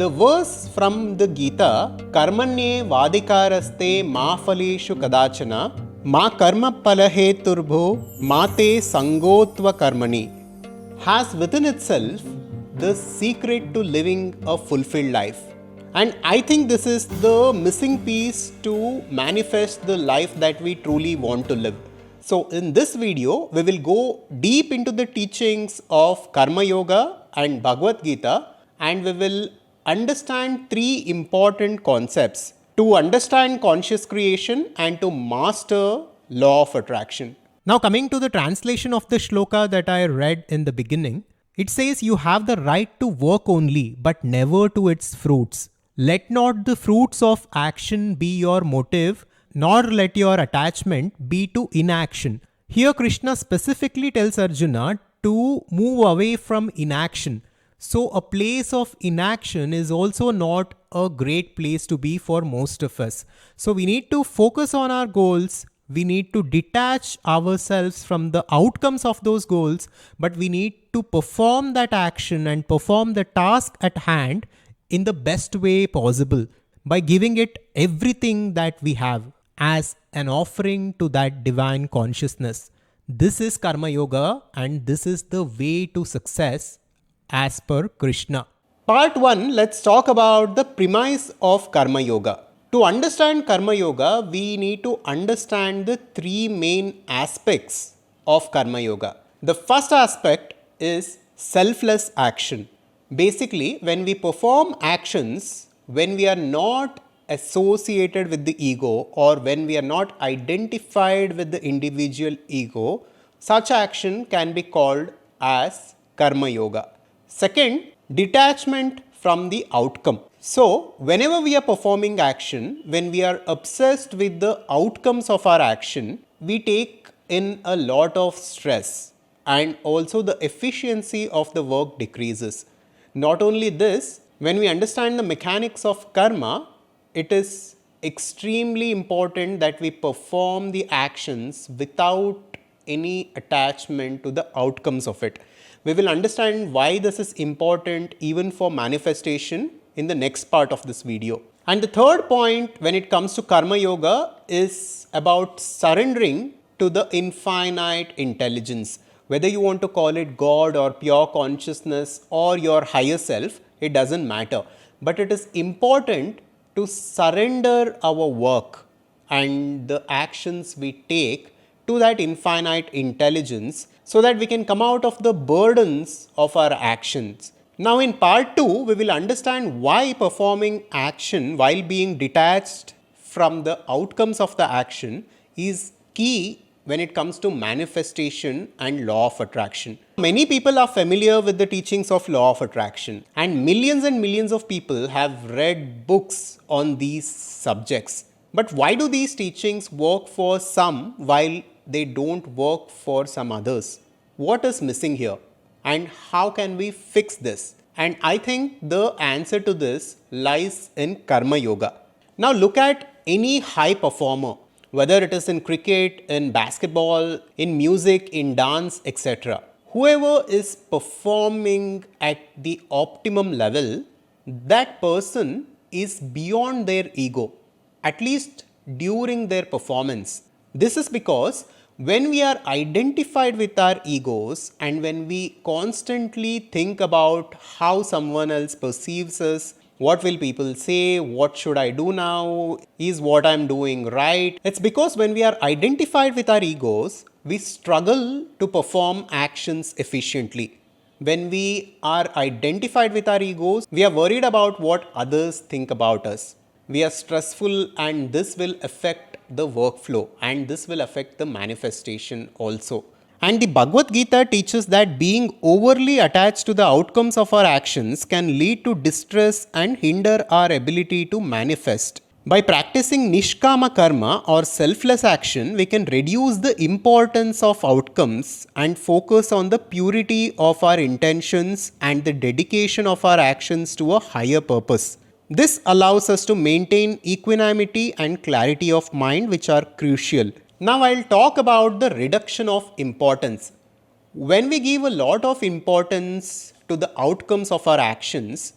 The verse from the Gita, Karmanye vadikaraste ma phaleshu kadachana ma karma palaheturbho mate sangotva karmani, has within itself the secret to living a fulfilled life. And I think this is the missing piece to manifest the life that we truly want to live. So in this video, we will go deep into the teachings of Karma Yoga and Bhagavad Gita, and we will understand three important concepts to understand conscious creation and to master law of attraction. Now coming to the translation of the shloka that I read in the beginning, it says you have the right to work only but never to its fruits. Let not the fruits of action be your motive, nor let your attachment be to inaction. Here Krishna specifically tells Arjuna to move away from inaction. So a place of inaction is also not a great place to be for most of us. So we need to focus on our goals. We need to detach ourselves from the outcomes of those goals, but we need to perform that action and perform the task at hand in the best way possible by giving it everything that we have as an offering to that divine consciousness. This is Karma Yoga, and this is the way to success as per Krishna. Part 1, let's talk about the premise of Karma Yoga. To understand Karma Yoga, we need to understand the three main aspects of Karma Yoga. The first aspect is selfless action. Basically, when we perform actions, when we are not associated with the ego or when we are not identified with the individual ego, such action can be called as Karma Yoga. Second, detachment from the outcome. So, whenever we are performing action, when we are obsessed with the outcomes of our action, we take in a lot of stress and also the efficiency of the work decreases. Not only this, when we understand the mechanics of karma, it is extremely important that we perform the actions without any attachment to the outcomes of it. We will understand why this is important even for manifestation in the next part of this video. And the third point when it comes to Karma Yoga is about surrendering to the infinite intelligence. Whether you want to call it God or pure consciousness or your higher self, it doesn't matter. But it is important to surrender our work and the actions we take to that infinite intelligence so that we can come out of the burdens of our actions. Now in part 2, we will understand why performing action while being detached from the outcomes of the action is key when it comes to manifestation and law of attraction. Many people are familiar with the teachings of law of attraction, and millions of people have read books on these subjects. But why do these teachings work for some while they don't work for some others? What is missing here? And how can we fix this? And I think the answer to this lies in Karma Yoga. Now look at any high performer, whether it is in cricket, in basketball, in music, in dance, etc. Whoever is performing at the optimum level, that person is beyond their ego, at least during their performance. This is because when we are identified with our egos and when we constantly think about how someone else perceives us, what will people say, what should I do now, is what I'm doing right? It's because when we are identified with our egos, we struggle to perform actions efficiently. When we are identified with our egos, we are worried about what others think about us. We are stressful, and this will affect the workflow and this will affect the manifestation also. And the Bhagavad Gita teaches that being overly attached to the outcomes of our actions can lead to distress and hinder our ability to manifest. By practicing Nishkama Karma or selfless action, we can reduce the importance of outcomes and focus on the purity of our intentions and the dedication of our actions to a higher purpose. This allows us to maintain equanimity and clarity of mind, which are crucial. Now I'll talk about the reduction of importance. When we give a lot of importance to the outcomes of our actions,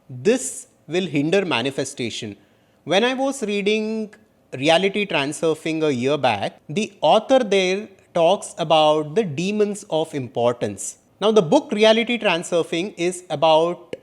This will hinder manifestation. When I was reading Reality Transurfing a year back, the author there talks about the demons of importance. Now, the book Reality Transurfing is about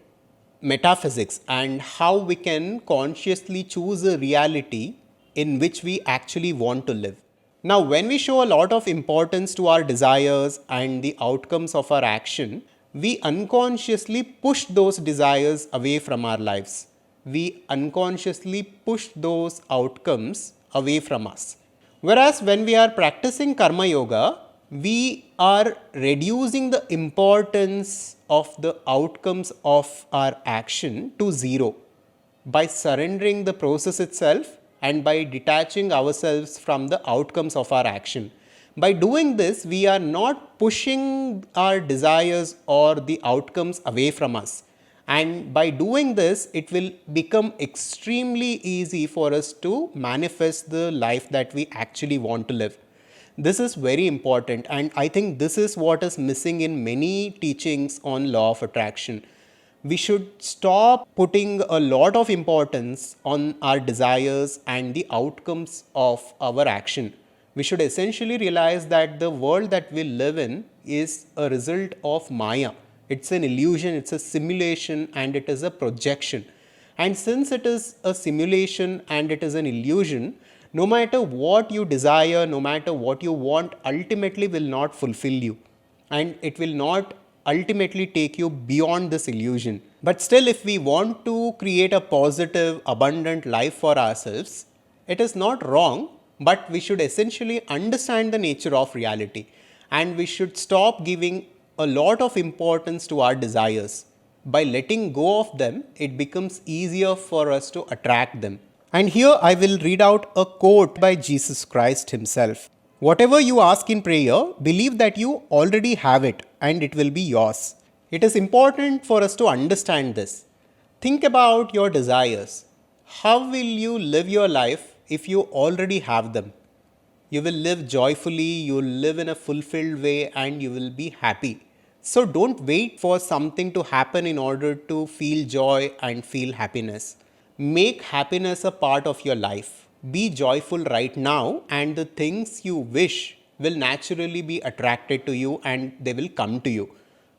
metaphysics and how we can consciously choose a reality in which we actually want to live. Now, when we show a lot of importance to our desires and the outcomes of our action, we unconsciously push those desires away from our lives. We unconsciously push those outcomes away from us. Whereas when we are practicing karma yoga, we are reducing the importance of the outcomes of our action to zero by surrendering the process itself and by detaching ourselves from the outcomes of our action. By doing this, we are not pushing our desires or the outcomes away from us. And by doing this, it will become extremely easy for us to manifest the life that we actually want to live. This is very important, and I think this is what is missing in many teachings on law of attraction. We should stop putting a lot of importance on our desires and the outcomes of our action. We should essentially realize that the world that we live in is a result of Maya. It's an illusion, it's a simulation, and it is a projection. And since it is a simulation and it is an illusion, no matter what you desire, no matter what you want, ultimately will not fulfill you. And it will not ultimately take you beyond this illusion. But still, if we want to create a positive, abundant life for ourselves, it is not wrong, but we should essentially understand the nature of reality. And we should stop giving a lot of importance to our desires. By letting go of them, it becomes easier for us to attract them. And here I will read out a quote by Jesus Christ himself. Whatever you ask in prayer, believe that you already have it and it will be yours. It is important for us to understand this. Think about your desires. How will you live your life if you already have them? You will live joyfully, you will live in a fulfilled way, and you will be happy. So don't wait for something to happen in order to feel joy and feel happiness. Make happiness a part of your life. Be joyful right now, and the things you wish will naturally be attracted to you and they will come to you.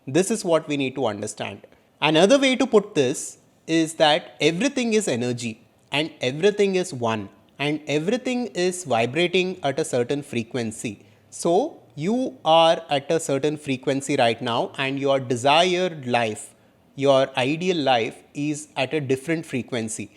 This is what we need to understand. Another way to put this is that everything is energy and everything is one and everything is vibrating at a certain frequency. So, you are at a certain frequency right now, and your desired life, your ideal life, is at a different frequency.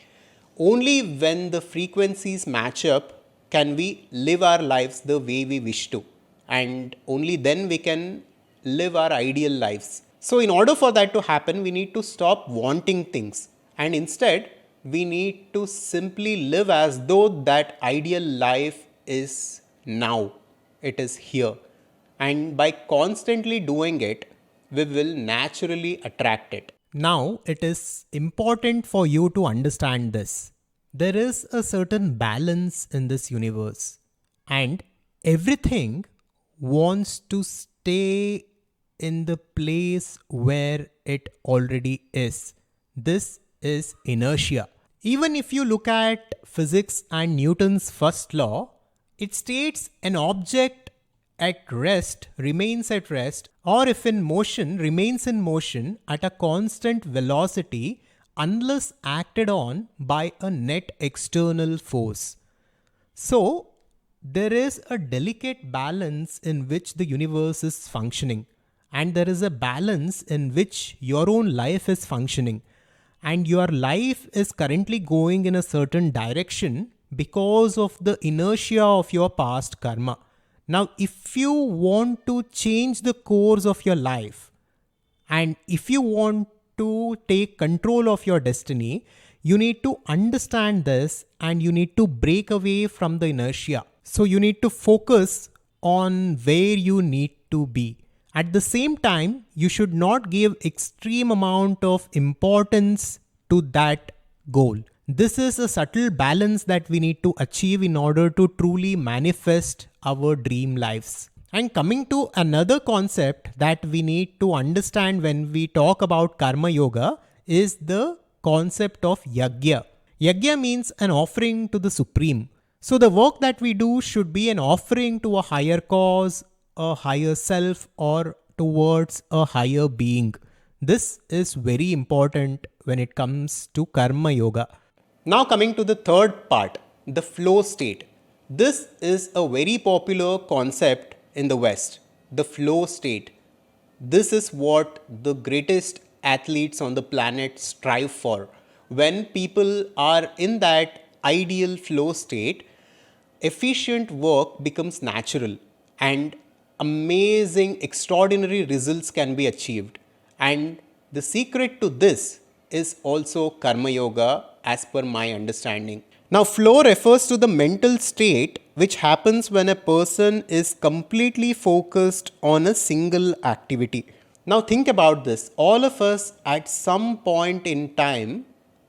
Only when the frequencies match up can we live our lives the way we wish to, and only then we can live our ideal lives. So, in order for that to happen, we need to stop wanting things, and instead, we need to simply live as though that ideal life is now, it is here. And by constantly doing it, we will naturally attract it. Now, it is important for you to understand this. There is a certain balance in this universe, and everything wants to stay in the place where it already is. This is inertia. Even if you look at physics and Newton's first law, it states an object at rest remains at rest, or if in motion remains in motion at a constant velocity unless acted on by a net external force. So, there is a delicate balance in which the universe is functioning, and there is a balance in which your own life is functioning, and your life is currently going in a certain direction because of the inertia of your past karma. Now, if you want to change the course of your life, and if you want to take control of your destiny, you need to understand this and you need to break away from the inertia. So you need to focus on where you need to be. At the same time, you should not give extreme amount of importance to that goal. This is a subtle balance that we need to achieve in order to truly manifest our dream lives. And coming to another concept that we need to understand when we talk about karma yoga is the concept of yagya. Yagya means an offering to the Supreme. So the work that we do should be an offering to a higher cause, a higher self, or towards a higher being. This is very important when it comes to karma yoga. Now coming to the third part, the flow state. This is a very popular concept in the West, the flow state. This is what the greatest athletes on the planet strive for. When people are in that ideal flow state, efficient work becomes natural and amazing, extraordinary results can be achieved. And the secret to this is also Karma Yoga, as per my understanding. Now, flow refers to the mental state which happens when a person is completely focused on a single activity. Now, think about this. All of us at some point in time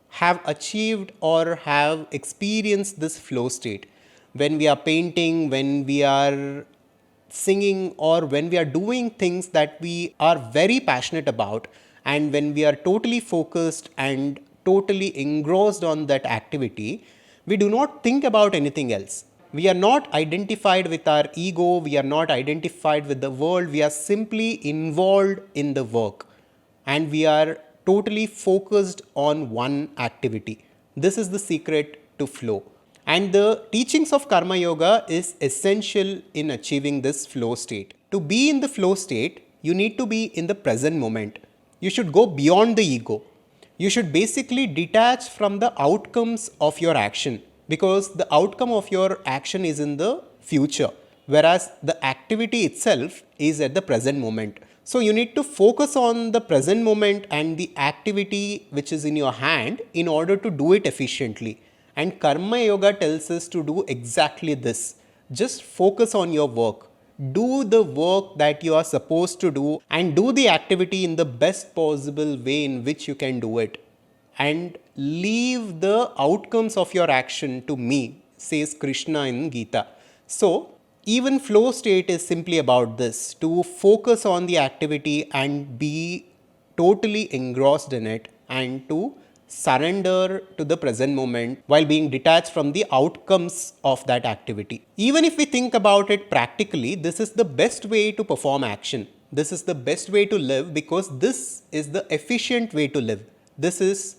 have achieved or have experienced this flow state. When we are painting, when we are singing, or when we are doing things that we are very passionate about, and when we are totally focused and totally engrossed on that activity, we do not think about anything else. We are not identified with our ego, we are not identified with the world, we are simply involved in the work and we are totally focused on one activity. This is the secret to flow. And the teachings of Karma Yoga is essential in achieving this flow state. To be in the flow state, you need to be in the present moment. You should go beyond the ego. You should basically detach from the outcomes of your action, because the outcome of your action is in the future, whereas the activity itself is at the present moment. So you need to focus on the present moment and the activity which is in your hand in order to do it efficiently. And Karma Yoga tells us to do exactly this. Just focus on your work. Do the work that you are supposed to do and do the activity in the best possible way in which you can do it. And leave the outcomes of your action to me, says Krishna in Gita. So, even flow state is simply about this, to focus on the activity and be totally engrossed in it and to surrender to the present moment while being detached from the outcomes of that activity. Even if we think about it practically, this is the best way to perform action. This is the best way to live, because this is the efficient way to live. This is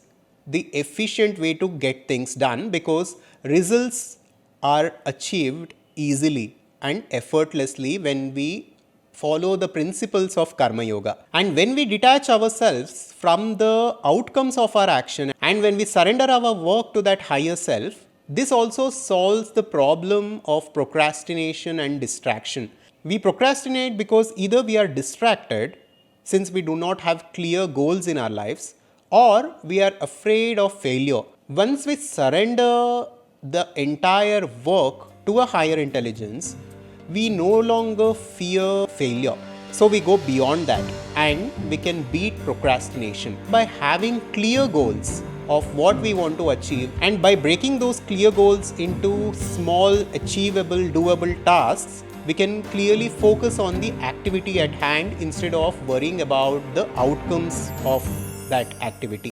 the efficient way to get things done, because results are achieved easily and effortlessly when we follow the principles of Karma Yoga. And when we detach ourselves from the outcomes of our action and when we surrender our work to that higher self, this also solves the problem of procrastination and distraction. We procrastinate because either we are distracted, since we do not have clear goals in our lives, or we are afraid of failure. Once we surrender the entire work to a higher intelligence, we no longer fear failure. So we go beyond that and we can beat procrastination by having clear goals of what we want to achieve, and by breaking those clear goals into small, achievable, doable tasks, we can clearly focus on the activity at hand instead of worrying about the outcomes of that activity.